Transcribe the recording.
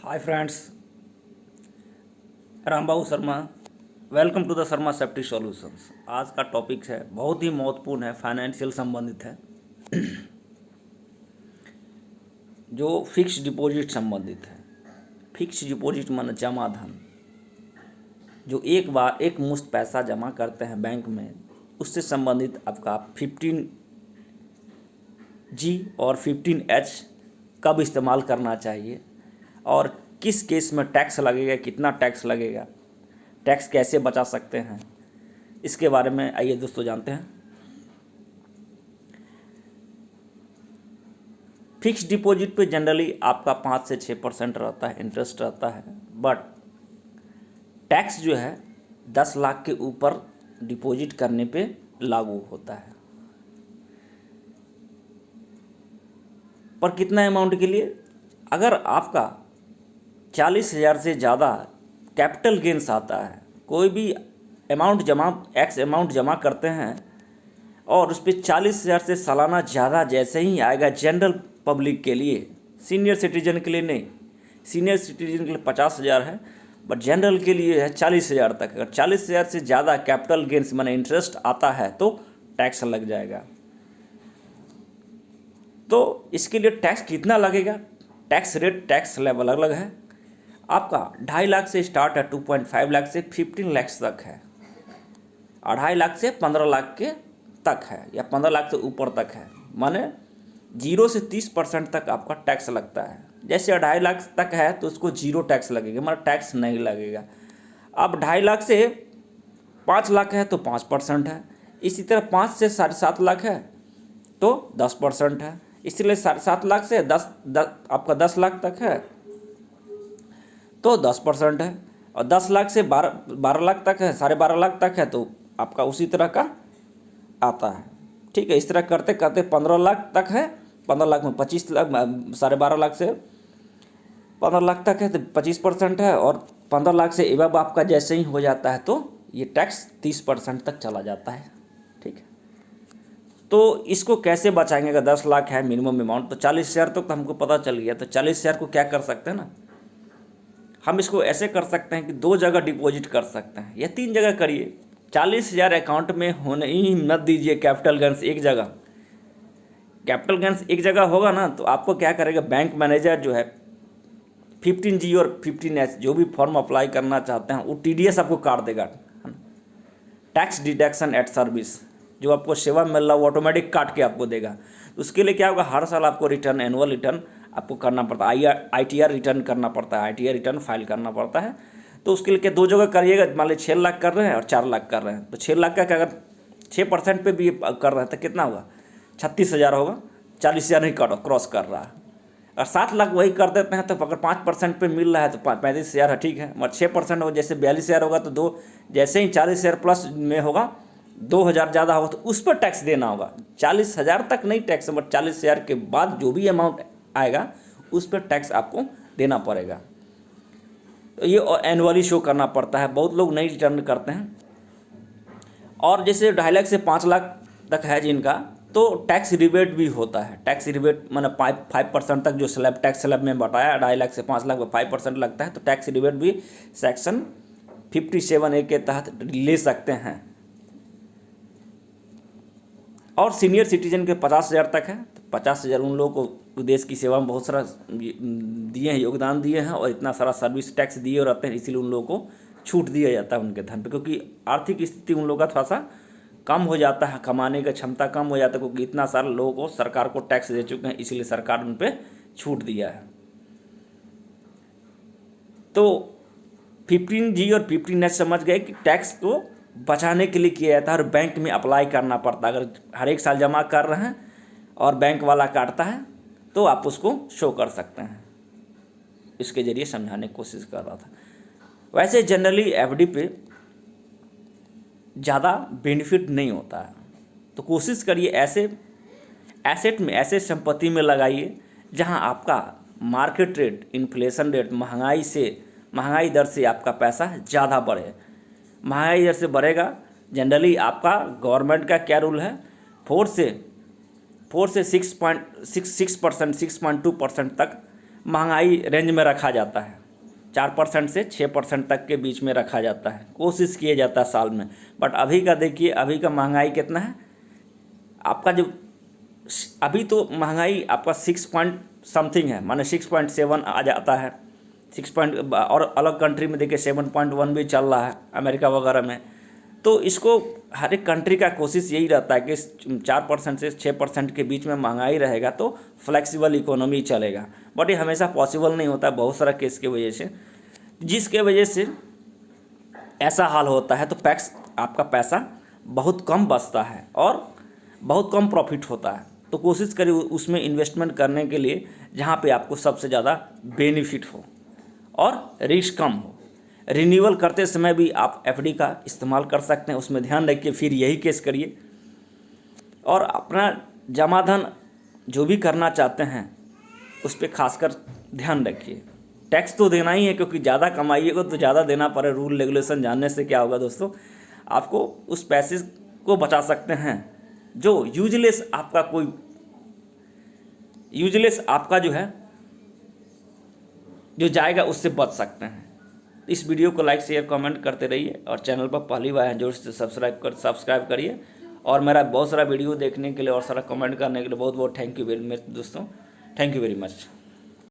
Hi friends, Rambabu Sharma. Welcome to the Sharma safety solutions. आज का topic है बहुत ही महत्वपूर्ण है, फाइनेंशियल संबंधित है, जो फिक्स डिपॉजिट संबंधित है। फिक्स डिपॉजिट माने जमा धन, जो एक बार एक मुश्त पैसा जमा करते हैं बैंक में, उससे संबंधित आपका 15G और 15H कब इस्तेमाल करना चाहिए और किस केस में टैक्स लगेगा, कितना टैक्स लगेगा, टैक्स कैसे बचा सकते हैं, इसके बारे में आइए दोस्तों जानते हैं। फिक्स डिपॉजिट पे जनरली आपका 5 से 6% रहता है, इंटरेस्ट रहता है, बट टैक्स जो है 10 लाख के ऊपर डिपॉजिट करने पे लागू होता है। पर कितना अमाउंट के लिए? अगर आपका 40,000 से ज़्यादा कैपिटल गेंस आता है, कोई भी अमाउंट एक्स अमाउंट जमा करते हैं और उस पर 40,000 से सालाना ज़्यादा जैसे ही आएगा, जनरल पब्लिक के लिए, सीनियर सिटीजन के लिए नहीं, सीनियर सिटीजन के लिए 50,000 है, बट जनरल के लिए है 40,000 तक। अगर 40,000 से ज़्यादा कैपिटल गेंस माने इंटरेस्ट आता है तो टैक्स लग जाएगा। तो इसके लिए टैक्स कितना लगेगा? टैक्स रेट, टैक्स स्लैब अलग अलग है। आपका 2.5 लाख से स्टार्ट है, 2.5 लाख से 15 लाख तक है, 2.5 लाख से 15 लाख के तक है, या 15 लाख से ऊपर तक है। माने 0 से 30% तक आपका टैक्स लगता है। जैसे 2.5 लाख तक है तो उसको 0 टैक्स लगेगा, मतलब टैक्स नहीं लगेगा। अब 2.5 लाख से 5 लाख है तो 5% है। इसी तरह 5 से 7.5 लाख है तो 10% है। इसलिए 7.5 लाख से 10 आपका 10 लाख तक है तो 10% है, और 10 लाख से 12 लाख तक है, 12.5 लाख तक है तो आपका उसी तरह का आता है। ठीक है, इस तरह करते करते 15 लाख तक है, 15 लाख में 25 लाख, 12.5 लाख से 15 लाख तक है तो 25% है, और 15 लाख से एबव आपका जैसे ही हो जाता है तो ये टैक्स 30% तक चला जाता है। ठीक है, तो इसको कैसे बचाएंगे? अगर 10 लाख है मिनिमम अमाउंट तो 40,000 तक तो हमको पता चल गया। तो 40,000 को क्या कर सकते हैं ना, हम इसको ऐसे कर सकते हैं कि 2 जगह डिपॉजिट कर सकते हैं या 3 जगह करिए। 40,000 अकाउंट में होने ही मत दीजिए कैपिटल गेंस एक जगह। कैपिटल गेंस एक जगह होगा ना तो आपको क्या करेगा, बैंक मैनेजर जो है 15G और 15H जो भी फॉर्म अप्लाई करना चाहते हैं वो TDS आपको काट देगा, टैक्स डिडक्शन एट सर्विस, जो आपको सेवा मिल रहा है वो ऑटोमेटिक काट के आपको देगा। तो उसके लिए क्या होगा, हर साल आपको रिटर्न, एनुअल रिटर्न आपको करना पड़ता है, ITR रिटर्न करना पड़ता है, ITR रिटर्न फाइल करना पड़ता है। तो उसके लिए क्या 2 जगह करिएगा। मान लीजिए 6 लाख कर रहे हैं और 4 लाख कर रहे हैं, तो 6 लाख का अगर 6% पे भी कर रहे हैं तो कितना होगा, 36,000 होगा। 40,000 नहीं क्रॉस कर रहा है। और 7 लाख वही कर देते हैं तो अगर 5% पे मिल रहा है तो 35,000 है, ठीक है। मगर 6% हो, जैसे 42,000 होगा तो जैसे ही 40,000 प्लस में होगा, 2,000 ज़्यादा होगा तो उस पर टैक्स देना होगा। 40,000 तक नहीं टैक्स, बट 40,000 के बाद जो भी अमाउंट आएगा उस पर टैक्स आपको देना पड़ेगा। तो ये एनुअली शो करना पड़ता है, बहुत लोग नहीं रिटर्न करते हैं। और जैसे 2.5 लाख से 5 लाख तक है जिनका, तो टैक्स रिबेट भी होता है। टैक्स रिबेट मैंने 5% तक जो स्लैब, टैक्स स्लैब में बताया, 2.5 लाख से 5 लाख में 5% लगता है, तो टैक्स रिबेट भी सेक्शन 57A के तहत ले सकते हैं। और सीनियर सिटीजन के 50,000 तक है, तो 50,000 उन लोगों को देश की सेवा में बहुत सारा दिए हैं, योगदान दिए हैं, और इतना सारा सर्विस टैक्स दिए रहते हैं, इसीलिए उन लोगों को छूट दिया जाता है उनके धन पे, क्योंकि आर्थिक स्थिति उन लोगों का थोड़ा सा कम हो जाता है, कमाने का क्षमता कम हो जाता है, क्योंकि इतना सारा लोगों को सरकार को टैक्स दे चुके हैं, इसलिए सरकार उन पर छूट दिया है। तो 15G और 15H समझ गए कि टैक्स को बचाने के लिए किया जाता है और बैंक में अप्लाई करना पड़ता है। अगर हर एक साल जमा कर रहे हैं और बैंक वाला काटता है तो आप उसको शो कर सकते हैं। इसके ज़रिए समझाने की कोशिश कर रहा था। वैसे जनरली FD पे ज़्यादा बेनिफिट नहीं होता है, तो कोशिश करिए ऐसे एसेट में, ऐसे संपत्ति में लगाइए जहां आपका मार्केट रेट, इन्फ्लेशन रेट, महंगाई दर से आपका पैसा ज़्यादा बढ़े। महंगाई दर से बढ़ेगा, जनरली आपका गवर्नमेंट का क्या रूल है, 4 से 6.2% तक महंगाई रेंज में रखा जाता है, 4% से 6% तक के बीच में रखा जाता है, कोशिश किया जाता है साल में। बट अभी का देखिए, अभी का महंगाई कितना है आपका, जो अभी तो महंगाई आपका 6 पॉइंट समथिंग है, माने 6.7 आ जाता है, 6 पॉइंट, और अलग कंट्री में देखिए 7.1 भी चल रहा है, अमेरिका वगैरह में। तो इसको हर एक कंट्री का कोशिश यही रहता है कि 4% से 6% के बीच में महंगाई रहेगा तो फ्लेक्सिबल इकोनॉमी चलेगा। बट ये हमेशा पॉसिबल नहीं होता, बहुत सारा केस की वजह से, जिसके वजह से ऐसा हाल होता है। तो टैक्स आपका पैसा बहुत कम बचता है और बहुत कम प्रॉफिट होता है। तो कोशिश करिए उसमें इन्वेस्टमेंट करने के लिए जहाँ पे आपको सबसे ज़्यादा बेनिफिट हो और रिस्क कम हो। रिन्यूअल करते समय भी आप एफडी का इस्तेमाल कर सकते हैं, उसमें ध्यान रखिए, फिर यही केस करिए। और अपना जमा धन जो भी करना चाहते हैं उस पर खासकर ध्यान रखिए। टैक्स तो देना ही है, क्योंकि ज़्यादा कमाइएगा तो ज़्यादा देना पड़े। रूल रेगुलेशन जानने से क्या होगा दोस्तों, आपको उस पैसे को बचा सकते हैं जो यूजलेस आपका जो है जो जाएगा, उससे बच सकते हैं। इस वीडियो को लाइक शेयर कमेंट करते रहिए और चैनल पर पहली बार हैं जोर से सब्सक्राइब करिए। और मेरा बहुत सारा वीडियो देखने के लिए और सारा कमेंट करने के लिए बहुत बहुत थैंक यू वेरी मच दोस्तों, थैंक यू वेरी मच।